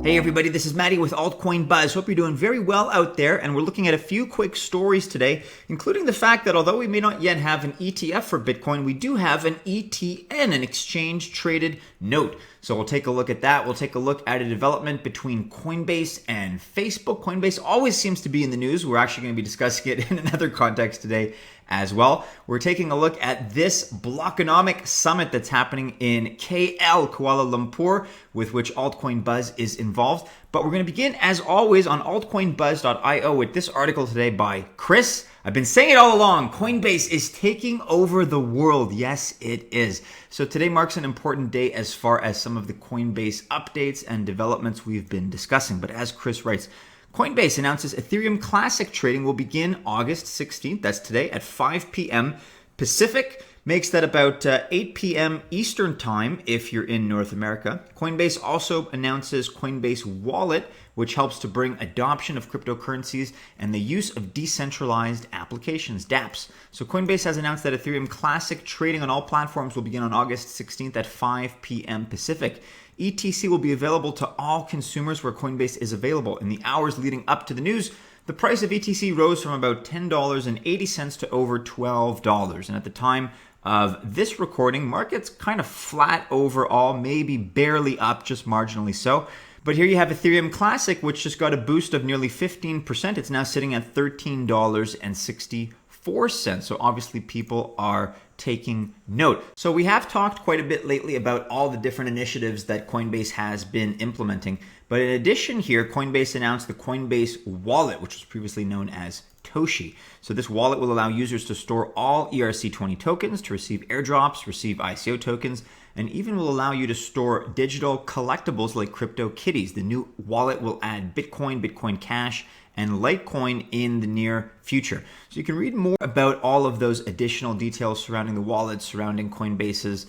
Hey everybody, this is Maddie with Altcoin Buzz. Hope you're doing very well out there, and we're looking at a few quick stories today, including the fact that although we may not yet have an ETF for Bitcoin, we do have an ETN, an exchange traded note. So we'll take a look at that. We'll take a look at a development between Coinbase and Facebook. Coinbase always seems to be in the news. We're actually going to be discussing it in another context today as well. We're taking a look at this Bloconomic summit that's happening in KL, Kuala Lumpur, with which Altcoin Buzz is involved. But we're going to begin, as always, on altcoinbuzz.io with this article today by Chris. I've been saying it all along. Coinbase is taking over the world. Yes, it is. So today marks an important day as far as some of the Coinbase updates and developments we've been discussing. But as Chris writes, Coinbase announces Ethereum Classic trading will begin August 16th. That's today at 5 p.m. Pacific. Makes that about 8 p.m. Eastern Time if you're in North America. Coinbase also announces Coinbase Wallet, which helps to bring adoption of cryptocurrencies and the use of decentralized applications, dApps. So Coinbase has announced that Ethereum Classic trading on all platforms will begin on August 16th at 5 p.m. Pacific. ETC will be available to all consumers where Coinbase is available. In the hours leading up to the news, the price of ETC rose from about $10.80 to over $12. And at the time of this recording, market's kind of flat overall, maybe barely up, just marginally so. But here you have Ethereum Classic, which just got a boost of nearly 15%. It's now sitting at $13.64. So obviously people are taking note. So we have talked quite a bit lately about all the different initiatives that Coinbase has been implementing. But in addition here, Coinbase announced the Coinbase Wallet, which was previously known as Toshi. So this wallet will allow users to store all ERC20 tokens, to receive airdrops, receive ICO tokens, and even will allow you to store digital collectibles like crypto kitties. The new wallet will add Bitcoin, Bitcoin Cash, and Litecoin in the near future. So you can read more about all of those additional details surrounding the wallet, surrounding Coinbase's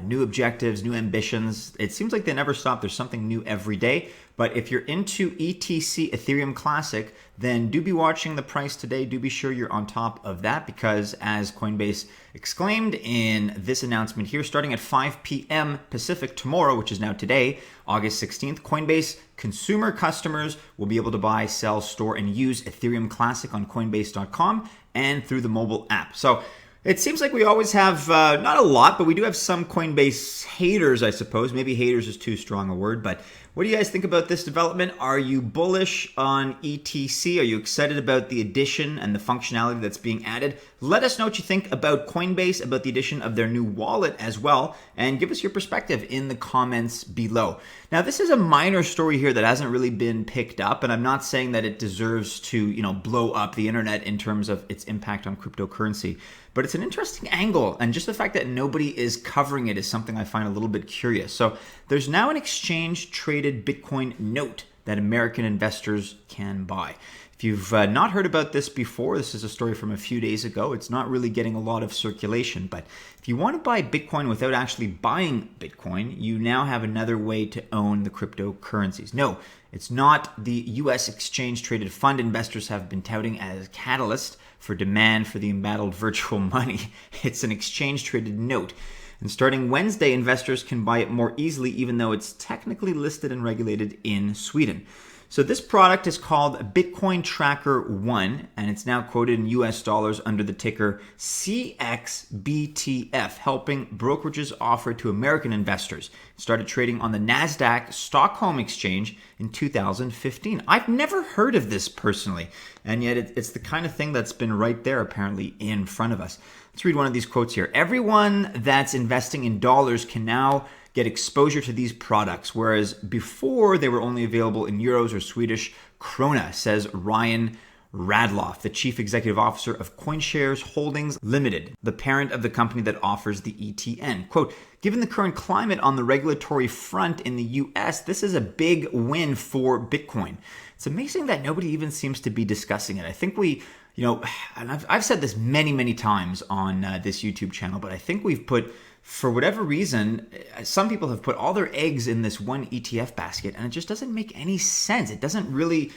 new objectives, new ambitions. It seems like they never stop. There's something new every day. But if you're into ETC, Ethereum Classic, then do be watching the price today. Do be sure you're on top of that because as Coinbase exclaimed in this announcement here, starting at 5 p.m. Pacific tomorrow, which is now today, August 16th, Coinbase consumer customers will be able to buy, sell, store, and use Ethereum Classic on Coinbase.com and through the mobile app. So it seems like we always have, not a lot, but we do have some Coinbase haters, I suppose. Maybe haters is too strong a word, but what do you guys think about this development? Are you bullish on ETC? Are you excited about the addition and the functionality that's being added? Let us know what you think about Coinbase, about the addition of their new wallet as well, and give us your perspective in the comments below. Now, this is a minor story here that hasn't really been picked up, and I'm not saying that it deserves to, blow up the internet in terms of its impact on cryptocurrency, but it's an interesting angle, and just the fact that nobody is covering it is something I find a little bit curious. So there's now an exchange-traded Bitcoin note that American investors can buy. If you've not heard about this before, this is a story from a few days ago. It's not really getting a lot of circulation, but if you want to buy Bitcoin without actually buying Bitcoin, you now have another way to own the cryptocurrencies. No, it's not the U.S. exchange-traded fund investors have been touting as a catalyst for demand for the embattled virtual money. It's an exchange-traded note. And starting Wednesday, investors can buy it more easily, even though it's technically listed and regulated in Sweden. So this product is called Bitcoin Tracker 1, and it's now quoted in US dollars under the ticker CXBTF, helping brokerages offer to American investors. It started trading on the NASDAQ Stockholm Exchange in 2015. I've never heard of this personally, and yet it's the kind of thing that's been right there apparently in front of us. Let's read one of these quotes here. Everyone that's investing in dollars can now get exposure to these products, whereas before they were only available in euros or Swedish krona, says Ryan Radloff, the chief executive officer of CoinShares Holdings Limited, the parent of the company that offers the ETN. Quote, given the current climate on the regulatory front in the US, this is a big win for Bitcoin. It's amazing that nobody even seems to be discussing it. I think we, and I've said this many, many times on this YouTube channel, but I think we've put, for whatever reason, some people have put all their eggs in this one ETF basket, and it just doesn't make any sense. It doesn't really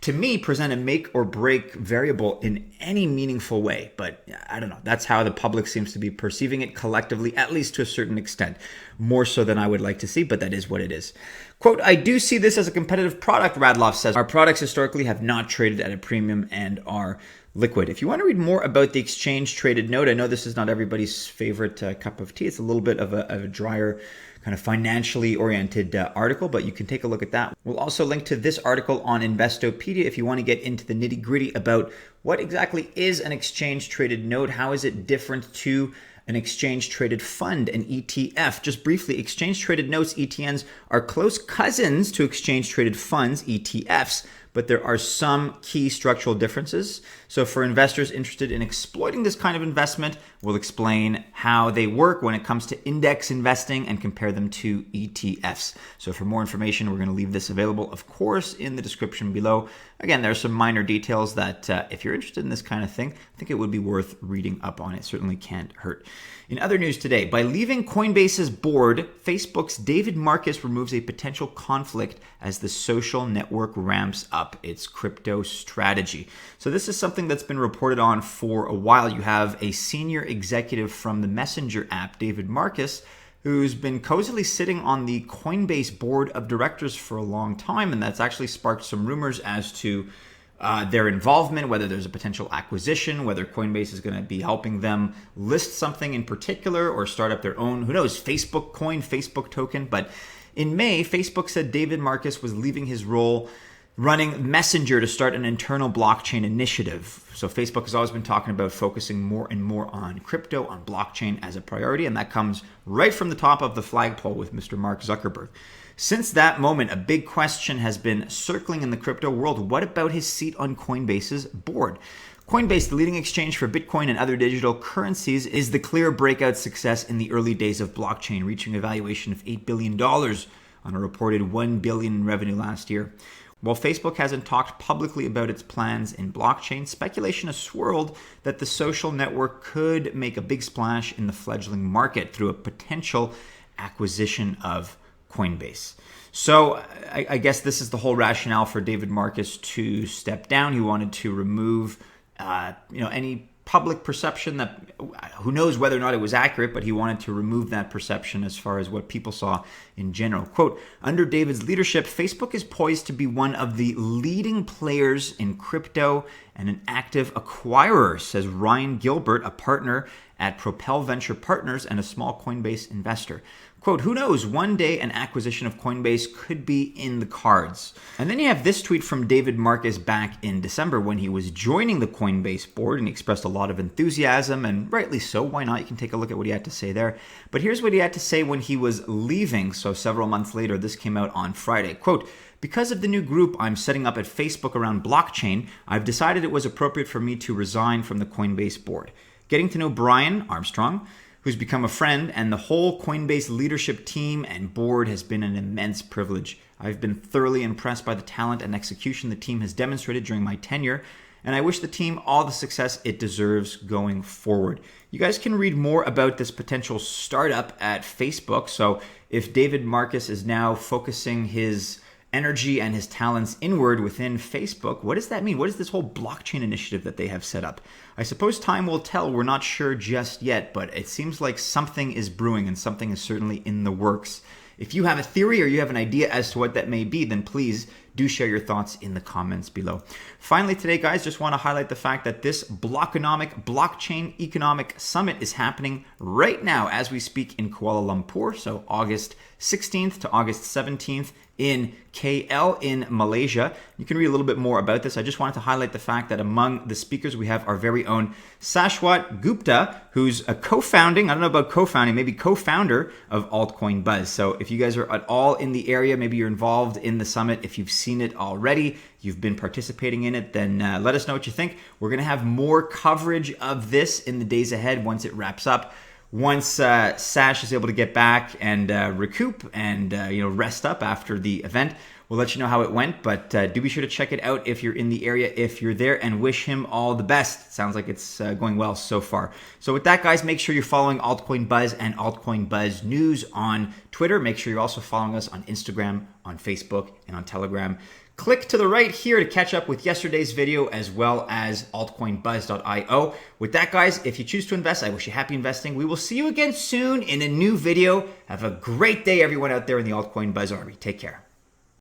to me, present a make or break variable in any meaningful way. But I don't know. That's how the public seems to be perceiving it collectively, at least to a certain extent. More so than I would like to see, but that is what it is. Quote, I do see this as a competitive product, Radloff says. Our products historically have not traded at a premium and are liquid. If you want to read more about the exchange traded note, I know this is not everybody's favorite cup of tea. It's a little bit of a drier, kind of financially oriented article, but you can take a look at that. We'll also link to this article on Investopedia if you want to get into the nitty gritty about what exactly is an exchange traded note, how is it different to an exchange traded fund, an ETF. Just briefly, exchange traded notes, ETNs, are close cousins to exchange traded funds, ETFs, but there are some key structural differences. So for investors interested in exploiting this kind of investment, we'll explain how they work when it comes to index investing and compare them to ETFs. So for more information, we're going to leave this available, of course, in the description below. Again, there are some minor details that if you're interested in this kind of thing, I think it would be worth reading up on. It certainly can't hurt. In other news today, by leaving Coinbase's board, Facebook's David Marcus removes a potential conflict as the social network ramps up its crypto strategy. So this is something that's been reported on for a while. You have a senior executive from the Messenger app, David Marcus, who's been cozily sitting on the Coinbase board of directors for a long time, and that's actually sparked some rumors as to their involvement, whether there's a potential acquisition, whether Coinbase is going to be helping them list something in particular or start up their own, who knows, Facebook coin, Facebook token. But in May, Facebook said David Marcus was leaving his role running Messenger to start an internal blockchain initiative. So Facebook has always been talking about focusing more and more on crypto, on blockchain as a priority, and that comes right from the top of the flagpole with Mr. Mark Zuckerberg. Since that moment, a big question has been circling in the crypto world. What about his seat on Coinbase's board? Coinbase, the leading exchange for Bitcoin and other digital currencies, is the clear breakout success in the early days of blockchain, reaching a valuation of $8 billion on a reported $1 billion in revenue last year. While Facebook hasn't talked publicly about its plans in blockchain, speculation has swirled that the social network could make a big splash in the fledgling market through a potential acquisition of Coinbase. So I guess this is the whole rationale for David Marcus to step down. He wanted to remove any public perception that, who knows whether or not it was accurate, but he wanted to remove that perception as far as what people saw in general. Quote, under David's leadership, Facebook is poised to be one of the leading players in crypto and an active acquirer, says Ryan Gilbert, a partner at Propel Venture Partners and a small Coinbase investor. Quote, who knows, one day an acquisition of Coinbase could be in the cards. And then you have this tweet from David Marcus back in December when he was joining the Coinbase board, and he expressed a lot of enthusiasm, and rightly so. Why not? You can take a look at what he had to say there. But here's what he had to say when he was leaving. So several months later, this came out on Friday. Quote, because of the new group I'm setting up at Facebook around blockchain, I've decided it was appropriate for me to resign from the Coinbase board. Getting to know Brian Armstrong, who's become a friend, and the whole Coinbase leadership team and board has been an immense privilege. I've been thoroughly impressed by the talent and execution the team has demonstrated during my tenure, and I wish the team all the success it deserves going forward. You guys can read more about this potential startup at Facebook. So if David Marcus is now focusing his energy and his talents inward within Facebook, what does that mean? What is this whole blockchain initiative that they have set up? I suppose time will tell. We're not sure just yet, but it seems like something is brewing and something is certainly in the works. If you have a theory or you have an idea as to what that may be, then please do share your thoughts in the comments below. Finally today, guys, just want to highlight the fact that this Bloconomic Blockchain Economic Summit is happening right now as we speak in Kuala Lumpur, so August 16th to August 17th in KL in Malaysia. You can read a little bit more about this. I just wanted to highlight the fact that among the speakers we have our very own Sashwat Gupta, who's a co-founding, I don't know about co-founding, maybe co-founder of Altcoin Buzz. So if you guys are at all in the area, maybe you're involved in the summit, if you've seen it already, you've been participating in it, then let us know what you think. We're going to have more coverage of this in the days ahead once it wraps up. Once Sash is able to get back and recoup and rest up after the event, we'll let you know how it went. But do be sure to check it out if you're in the area, if you're there, and wish him all the best. Sounds like it's going well so far. So with that, guys, make sure you're following Altcoin Buzz and Altcoin Buzz News on Twitter. Make sure you're also following us on Instagram, on Facebook, and on Telegram. Click to the right here to catch up with yesterday's video as well as altcoinbuzz.io. With that, guys, if you choose to invest, I wish you happy investing. We will see you again soon in a new video. Have a great day, everyone out there in the Altcoin Buzz Army. Take care.